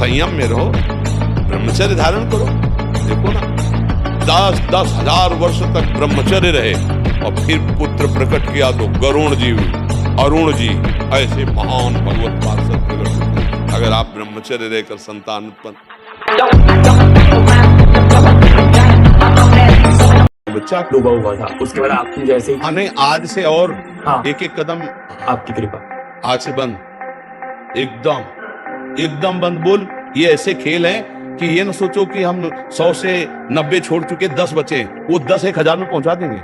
संयम में रहो, ब्रह्मचर्य धारण करो। देखो ना, 10-10 हजार वर्ष तक ब्रह्मचर्य रहे और फिर पुत्र प्रकट किया तो गरुण जी, अरुण जी, ऐसे महान भगवत पार्षद प्रकट। अगर आप ब्रह्मचर्य रहकर संतान उत्पन्न, बच्चा डूबा हुआ था, उसके बाद आपने जैसे ही नहीं, आज से और हाँ। एक एक कदम आपकी कृपा, आज से बंद, एकदम बंद। बोल, ये ऐसे खेल है कि ये ना सोचो कि हम 100 से 90 छोड़ चुके, 10 बचे, वो 10 1000 में पहुंचा देंगे,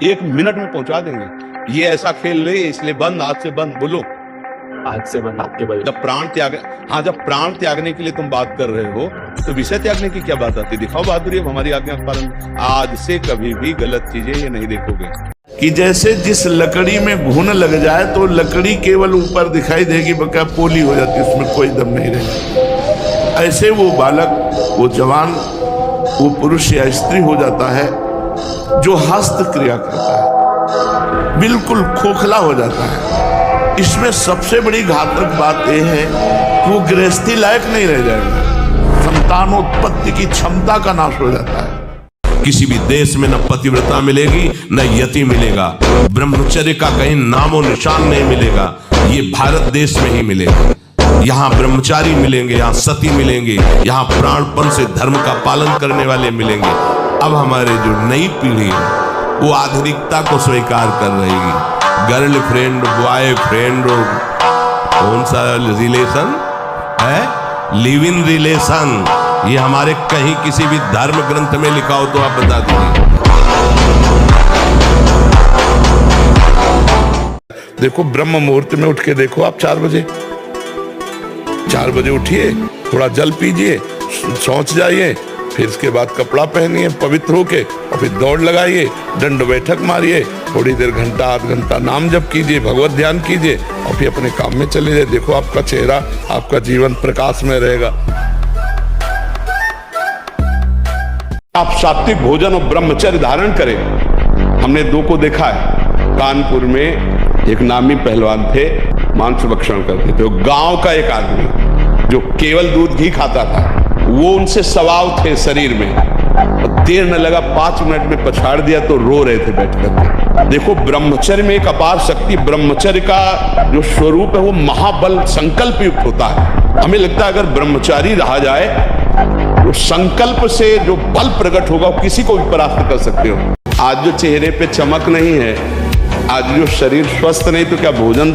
1 मिनट में पहुंचा देंगे। ये ऐसा खेल नहीं, इसलिए बंद, आज से बंद। बोलो, आज से बंद आपके बल। जब प्राण त्याग, हाँ, जब प्राण त्यागने के लिए तुम बात कर रहे हो तो विषय त्यागने की क्या बात आती? दिखाओ बहादुरी, अब हमारी आज्ञा का पालन। आज से कभी भी गलत चीजें ये नहीं देखोगे कि जैसे जिस लकड़ी में घुन लग जाए तो लकड़ी केवल ऊपर दिखाई देगी, बका पोली हो जाती, उसमें कोई दम नहीं रहेगा। ऐसे वो बालक, वो जवान, वो पुरुष या स्त्री हो जाता है जो हस्त क्रिया करता है, बिल्कुल खोखला हो जाता है। इसमें सबसे बड़ी घातक बात यह है कि वो गृहस्थी लायक नहीं रह जाएगा, संतानोत्पत्ति की क्षमता का नाश हो जाता है। किसी भी देश में न पतिव्रता मिलेगी न यति मिलेगा, ब्रह्मचर्य का कहीं नामो निशान नहीं मिलेगा। ये भारत देश में ही मिलेगा। यहाँ ब्रह्मचारी मिलेंगे, यहाँ सती मिलेंगे, यहाँ प्राणपण से धर्म का पालन करने वाले मिलेंगे। अब हमारे जो नई पीढ़ी है वो आधुनिकता को स्वीकार कर रहेगी। गर्लफ्रेंड, बॉयफ्रेंड, कौन सा रिलेशन है, लिव इन रिलेशन, ये हमारे कहीं किसी भी धर्म ग्रंथ में लिखा हो तो आप बता दीजिए। देखो, ब्रह्म मुहूर्त में उठ के देखो, आप 4 बजे उठिए, थोड़ा जल पीजिए, शौच जाइए, फिर इसके बाद कपड़ा पहनिए पवित्र होके, और फिर दौड़ लगाइए, दंड बैठक मारिए, थोड़ी देर, घंटा आध घंटा नाम जप कीजिए, भगवत ध्यान कीजिए, और फिर अपने काम में चले जाइए। देखो, आपका चेहरा, आपका जीवन प्रकाश में रहेगा। आप सात्विक भोजन और ब्रह्मचर्य धारण करें। हमने 2 को देखा है। कानपुर में एक नामी पहलवान थे, मांस भक्षण करते थे। गांव का एक आदमी जो केवल दूध घी खाता था, वो उनसे सवाल थे शरीर में, देर न लगा 5 मिनट में पछाड़ दिया तो रो रहे थे बैठकर। देखो, ब्रह्मचर्य में एक अपार शक्ति, ब्रह्मचर्य का जो स्वरूप है वो महाबल संकल्प युक्त होता है। हमें लगता है अगर ब्रह्मचारी रहा जाए तो संकल्प से जो बल प्रकट होगा वो किसी को भी परास्त कर सकते हो। आज जो चेहरे पे चमक नहीं है, आज जो शरीर स्वस्थ नहीं, तो क्या भोजन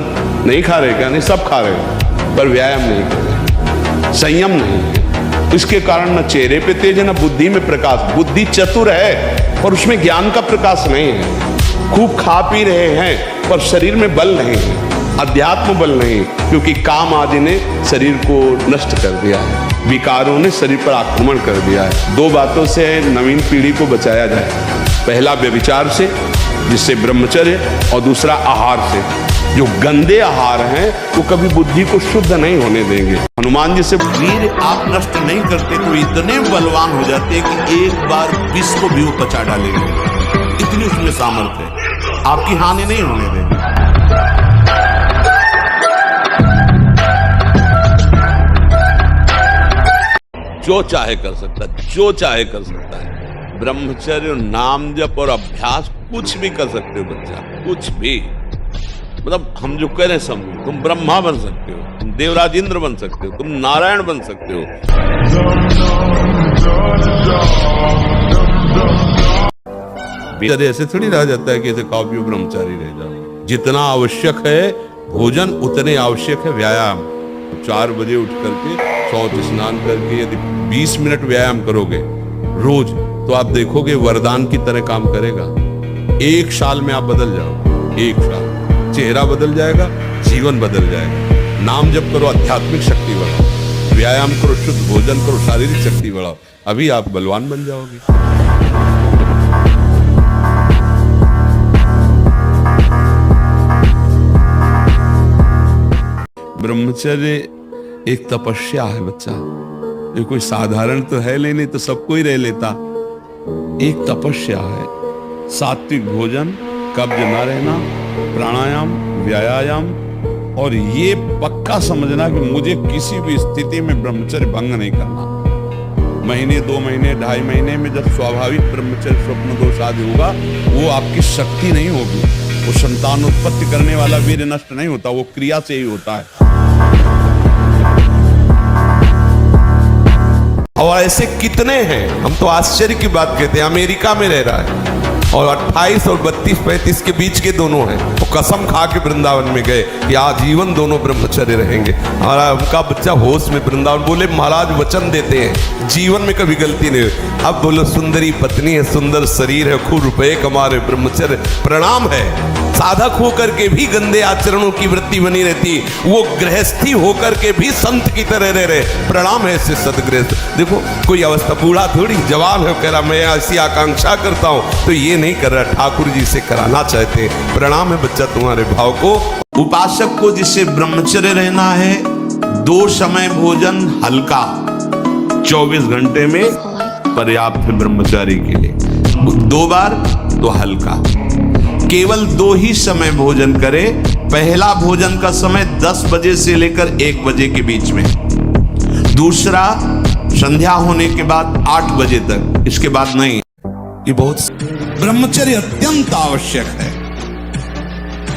नहीं खा रहे? क्या नहीं, सब खा रहे, पर व्यायाम नहीं कर रहे, संयम नहीं है। इसके कारण न चेहरे पे तेज है, न बुद्धि में प्रकाश। बुद्धि चतुर है पर उसमें ज्ञान का प्रकाश नहीं है। खूब खा पी रहे हैं पर शरीर में बल नहीं है, अध्यात्म बल नहीं, क्योंकि काम आदि ने शरीर को नष्ट कर दिया है, विकारों ने शरीर पर आक्रमण कर दिया है। 2 बातों से नवीन पीढ़ी को बचाया जाए। पहला व्यभिचार से, जिससे ब्रह्मचर्य, और दूसरा आहार से। जो गंदे आहार हैं वो कभी बुद्धि को शुद्ध नहीं होने देंगे। हनुमान जी से वीर आप नष्ट नहीं करते तो इतने बलवान हो जाते कि एक बार विष को भी वो पचा डालेंगे, इतनी उसमें सामर्थ्य है, आपकी हानि नहीं होने देंगे। जो चाहे कर सकता है, जो चाहे कर सकता है। ब्रह्मचर्य, नाम जप और अभ्यास कुछ भी कर सकते हो बच्चा, कुछ भी। मतलब हम जो कह रहे हैं समझो, तुम ब्रह्मा बन सकते हो, तुम देवराज इंद्र बन सकते हो, तुम नारायण बन सकते हो। ऐसे थोड़ी रह जाता है कि ऐसे खाओ पियो ब्रह्मचारी रह जाओ। जितना आवश्यक है भोजन, उतने आवश्यक है व्यायाम। 4 बजे उठ करके शौच स्नान करके यदि 20 मिनट व्यायाम करोगे रोज, तो आप देखोगे वरदान की तरह काम करेगा। 1 साल में आप बदल जाओगे, 1 साल, चेहरा बदल जाएगा, जीवन बदल जाएगा। नाम जप करो, आध्यात्मिक शक्ति बढ़ाओ, व्यायाम करो, शुद्ध भोजन करो, शारीरिक शक्ति बढ़ाओ, अभी आप बलवान बन जाओगे। ब्रह्मचर्य एक तपस्या है बच्चा, ये कोई साधारण तो है नहीं तो सबको ही रह लेता। एक तपस्या है। सात्विक भोजन, कब्ज न रहना, प्राणायाम, व्यायाम और ये पक्का समझना कि मुझे किसी भी स्थिति में ब्रह्मचर्य भंग नहीं करना। महीने 2 महीने 2.5 महीने में जब स्वाभाविक ब्रह्मचर्य स्वप्न दोष आदि होगा, वो आपकी शक्ति नहीं होगी, वो संतान उत्पत्ति करने वाला वीर्य नष्ट नहीं होता, वो क्रिया से ही होता है। और ऐसे कितने हैं, हम तो आश्चर्य की बात कहते हैं। अमेरिका में रह रहा है और 28 और 32-35 के बीच के दोनों हैं, वो कसम खा के वृंदावन में गए कि आजीवन दोनों ब्रह्मचर्य रहेंगे। और उनका बच्चा होश में वृंदावन, बोले महाराज वचन देते हैं जीवन में कभी गलती नहीं हुई। अब बोलो सुंदरी पत्नी है, सुंदर शरीर है, खूब रुपए कमा रहे, ब्रह्मचर्य प्रणाम है। साधक होकर के भी गंदे आचरणों की वृत्ति बनी रहती, वो गृहस्थी होकर के भी संत की तरह रह रहे, प्रणाम है ऐसे सदगृहस्थ। देखो कोई अवस्था, बूढ़ा थोड़ी जवान है, कह रहा मैं ऐसी आकांक्षा करता हूं, तो ये नहीं कर रहा, ठाकुर जी से कराना चाहते हैं। प्रणाम है बच्चा तुम्हारे भाव को। उपासक को जिससे ब्रह्मचर्य रहना है, 2 समय भोजन हल्का 24 घंटे में पर्याप्त है ब्रह्मचारी के लिए, 2 बार तो हल्का, केवल 2 ही समय भोजन करे। पहला भोजन का समय 10 बजे से लेकर 1 बजे के बीच में, दूसरा संध्या होने के बाद 8 बजे तक, इसके बाद नहीं। ये बहुत ब्रह्मचर्य अत्यंत आवश्यक है।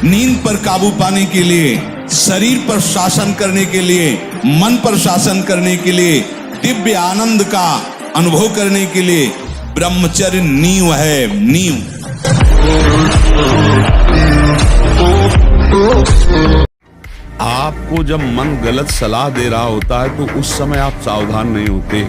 नींद पर काबू पाने के लिए, शरीर पर शासन करने के लिए, मन पर शासन करने के लिए, दिव्य आनंद का अनुभव करने के लिए ब्रह्मचर्य नींव है, नींव। आपको जब मन गलत सलाह दे रहा होता है तो उस समय आप सावधान नहीं होते।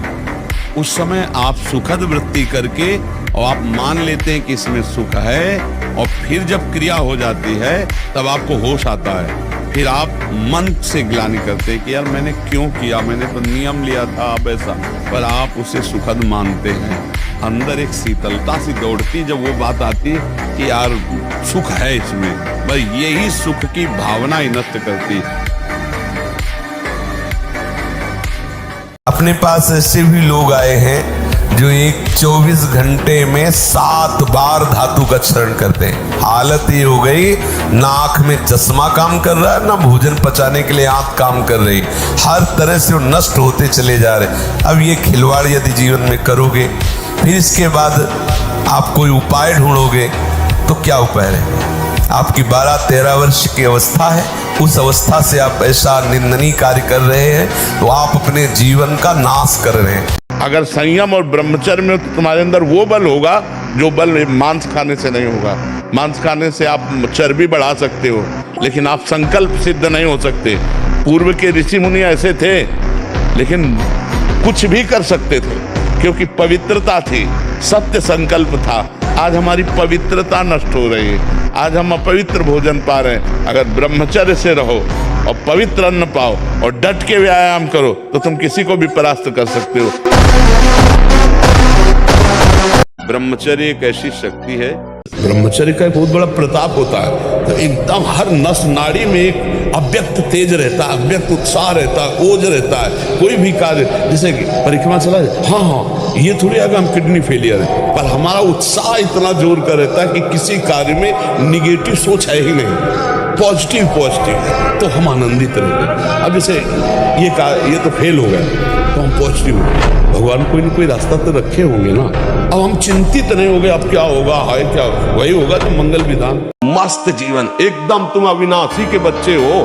उस समय आप सुखद वृत्ति करके और आप मान लेते हैं कि इसमें सुख है, और फिर जब क्रिया हो जाती है तब आपको होश आता है। फिर आप मन से ग्लानि करते हैं कि यार मैंने क्यों किया, मैंने तो नियम लिया था अब ऐसा, पर आप उसे सुखद मानते हैं। अंदर एक शीतलता सी दौड़ती जब वो बात आती कि यार सुख है इसमें, बस यही सुख की भावना ही नष्ट करती। अपने पास ऐसे भी लोग आए हैं जो एक 24 घंटे में 7 बार धातु का चरण करते हैं। हालत ये हो गई, ना आंख में चश्मा काम कर रहा है, ना भोजन पचाने के लिए आंख काम कर रही, हर तरह से वो नष्ट होते चले जा रहे। अब ये खिलवाड़ यदि जीवन में करोगे, फिर इसके बाद आप कोई उपाय ढूंढोगे, तो क्या उपाय रहेगा? आपकी 12-13 वर्ष की अवस्था है, उस अवस्था से आप ऐसा निंदनीय कार्य कर रहे हैं, तो आप अपने जीवन का नाश कर रहे हैं। अगर संयम और ब्रह्मचर्य में तो तुम्हारे अंदर वो बल होगा जो बल मांस खाने से नहीं होगा। मांस खाने से आप चर्बी बढ़ा सकते हो, लेकिन आप संकल्प सिद्ध नहीं हो सकते। पूर्व के ऋषि मुनि ऐसे थे, लेकिन कुछ भी कर सकते थे क्योंकि पवित्रता थी, सत्य संकल्प था। आज हमारी पवित्रता नष्ट हो रही है, आज हम अपवित्र भोजन पा रहे हैं। अगर ब्रह्मचर्य से रहो और पवित्र अन्न पाओ और डट के व्यायाम करो तो तुम किसी को भी परास्त कर सकते हो। ब्रह्मचर्य एक ऐसी शक्ति है, ब्रह्मचर्य का एक बहुत बड़ा प्रताप होता है। तो एकदम हर नस नाड़ी में एक अव्यक्त तेज रहता है, अव्यक्त उत्साह रहता है, ओज रहता है। कोई भी कार्य, जैसे कि परिक्रमा चला जाए, हाँ ये थोड़ी आगे हम किडनी फेलियर है, पर हमारा उत्साह इतना जोर का रहता है कि किसी कार्य में निगेटिव सोच है ही नहीं, पॉजिटिव तो हम आनंदित रहते हैं। अब जैसे ये तो फेल हो गया तो हम पॉजिटिव हो गए, भगवान कोई ना कोई रास्ता तो रखे होंगे ना। अब हम चिंतित नहीं हो गए अब क्या होगा, हाय क्या होगा, वही होगा तो मंगल विधान। मस्त जीवन, एकदम तुम अविनाशी के बच्चे हो।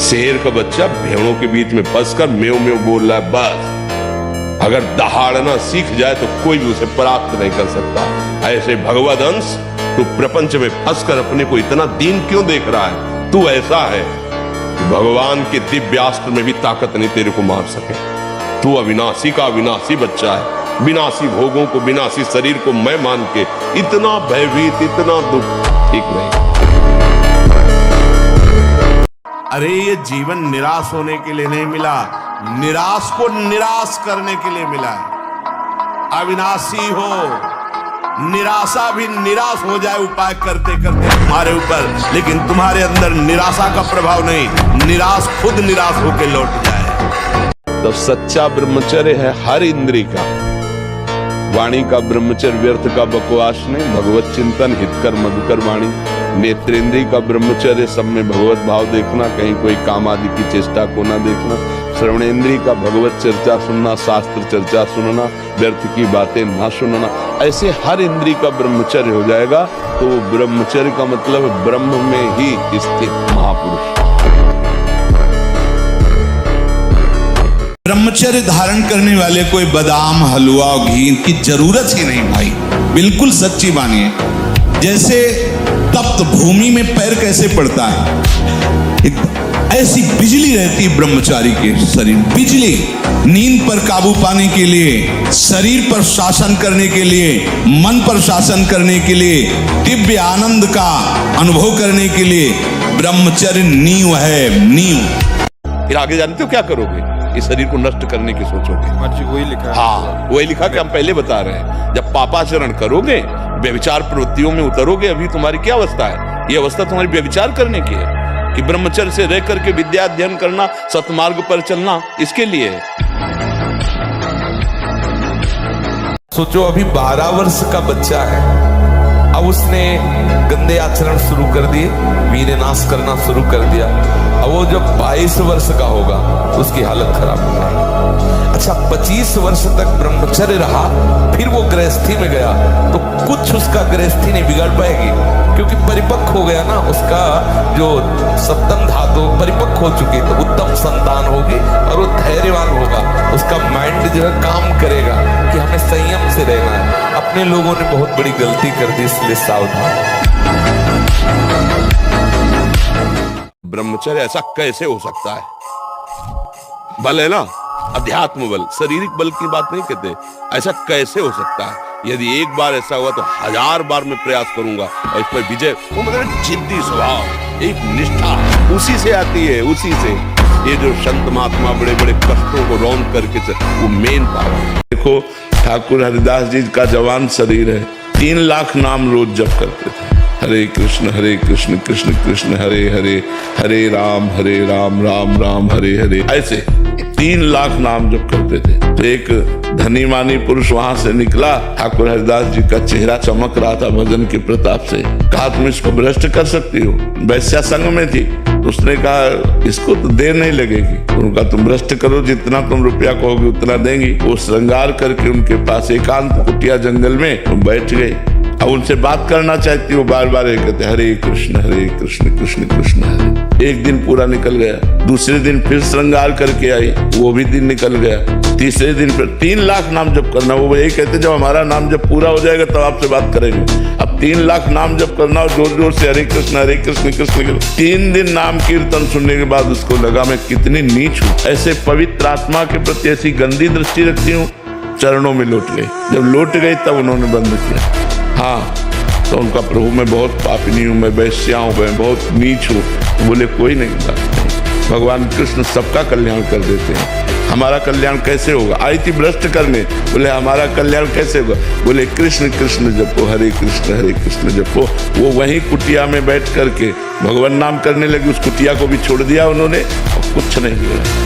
शेर का बच्चा भेड़ों के बीच में फंसकर मेव मेव बोल रहा है, बस अगर दहाड़ना सीख जाए तो कोई भी उसे परास्त नहीं कर सकता। ऐसे भगवद अंश, तू प्रपंच में फंसकर अपने को इतना दीन क्यों देख रहा है? तू ऐसा है, भगवान के दिव्यास्त्र में भी ताकत नहीं तेरे को मार सके। तू अविनाशी का अविनाशी बच्चा है, विनाशी भोगों को, विनाशी शरीर को मैं मान के इतना भयभीत, इतना दुख ठीक नहीं। अरे ये जीवन निराश होने के लिए नहीं मिला, निराश को निराश करने के लिए मिला है। अविनाशी हो, निराशा भी निराश हो जाए उपाय करते करते तुम्हारे ऊपर, लेकिन तुम्हारे अंदर निराशा का प्रभाव नहीं, निराश खुद निराश होकर लौट जाए। तो सच्चा ब्रह्मचर्य है हर इंद्री का। वाणी का ब्रह्मचर्य व्यर्थ का बकवास नहीं, भगवत चिंतन हितकर मधुकर वाणी। नेत्रेंद्रिय का ब्रह्मचर्य, सब में भगवत भाव देखना, कहीं कोई काम आदि की चेष्टा को ना देखना। श्रवणेंद्रिय का भगवत चर्चा सुनना, शास्त्र चर्चा सुनना, व्यर्थ की बातें ना सुनना। ऐसे हर इंद्रिय का ब्रह्मचर्य हो जाएगा तो वो ब्रह्मचर्य का मतलब ब्रह्म में ही स्थित महापुरुष। ब्रह्मचर्य धारण करने वाले कोई बादाम, हलवा और घी की जरूरत ही नहीं भाई, बिल्कुल सच्ची मानिए। जैसे तप्त भूमि में पैर कैसे पड़ता है, ऐसी बिजली रहती ब्रह्मचारी के शरीर। बिजली नींद पर काबू पाने के लिए, शरीर पर शासन करने के लिए, मन पर शासन करने के लिए, दिव्य आनंद का अनुभव करने के लिए ब्रह्मचर्य नींव है, नींव। फिर आगे जानते हो क्या करोगे? इस शरीर को नष्ट करने की सोचोगे। वही लिखा है। हाँ, वही लिखा कि हम पहले बता रहे हैं। जब पापाचरण करोगे, व्यभिचार प्रवृत्तियों में उतरोगे, अभी तुम्हारी क्या अवस्था है? ये अवस्था तुम्हारी व्यभिचार करने की है कि ब्रह्मचर्य से रह करके विद्या अध्ययन करना, सतमार्ग पर चलना, इसके लिए है। सोचो अभी 12 वर्ष का बच्चा है, अब उसने गंदे आचरण शुरू कर दिए, वीर्य नाश करना शुरू कर दिया। अब वो जब 22 वर्ष का होगा उसकी हालत खराब हो जाएगी। अच्छा 25 वर्ष तक ब्रह्मचर्य रहा, फिर वो गृहस्थी में गया तो कुछ उसका गृहस्थी नहीं बिगाड़ पाएगी, क्योंकि परिपक्व हो गया ना, उसका जो सप्तम धातु परिपक्व हो चुकी, तो उत्तम संतान होगी और वो धैर्यवान होगा। उसका माइंड जो है काम करेगा कि हमें संयम से रहना है। अपने लोगों ने बहुत बड़ी गलती कर दी, इसलिए सावधान। ब्रह्मचर्य ऐसा कैसे हो सकता है? बल है ना, अध्यात्म बल, शारीरिक बल की बात नहीं कहते। ऐसा कैसे हो सकता है? यदि एक बार ऐसा हुआ तो 1000 बार मैं प्रयास करूंगा और इस पर विजय। वो मतलब जिद्दी स्वभाव, एक निष्ठा उसी से आती है, उसी से। ये जो संत महात्मा बड़े बड़े कष्टों को रौंद करके वो मेन पावर। देखो ठाकुर हरिदास जी का जवान शरीर है, 3 लाख नाम रोज जप करते थे। हरे कृष्ण कृष्ण कृष्ण हरे हरे, हरे राम राम राम हरे हरे, ऐसे 3 लाख नाम जप करते थे। तो एक धनी मानी पुरुष वहां से निकला, ठाकुर हरिदास जी का चेहरा चमक रहा था भजन के प्रताप से। कहा तुम इसको भ्रष्ट कर सकती हो? वैश्या संघ में थी, तो उसने कहा इसको तो देर नहीं लगेगी। उनका तुम भ्रष्ट करो, जितना तुम रुपया कहोगे उतना देंगी। वो श्रृंगार करके उनके पास एकांत कुटिया जंगल में बैठ गए। अब उनसे बात करना चाहती, वो बार बार कहते हरे कृष्ण कृष्ण कृष्ण हरे। एक दिन पूरा निकल गया, दूसरे दिन फिर श्रृंगार करके आई, वो भी दिन निकल गया। तीसरे दिन फिर 3 लाख नाम जप करना। वो यही कहते जब हमारा नाम जब पूरा हो जाएगा तब आपसे बात करेंगे। अब 3 लाख नाम जप करना और जोर जोर से हरे कृष्ण कृष्ण कृष्ण। 3 दिन नाम कीर्तन सुनने के बाद उसको लगा मैं कितनी नीच हूँ, ऐसे पवित्र आत्मा के प्रति ऐसी गंदी दृष्टि रखती हूँ। चरणों में लौट गई। जब लौट गई तब उन्होंने बंद किया। हाँ, तो उनका प्रभु मैं बहुत पापिनी हूँ, मैं वैश्या हूँ, मैं बहुत नीच हूँ। बोले कोई नहीं बात नहीं, भगवान कृष्ण सबका कल्याण कर देते हैं। हमारा कल्याण कैसे होगा? आई थी भ्रष्ट करने, बोले हमारा कल्याण कैसे होगा? बोले कृष्ण कृष्ण जपो, हरे कृष्ण जपो। वो वहीं कुटिया में बैठ करके भगवान नाम करने लगी। उस कुटिया को भी छोड़ दिया उन्होंने और कुछ नहीं हुआ।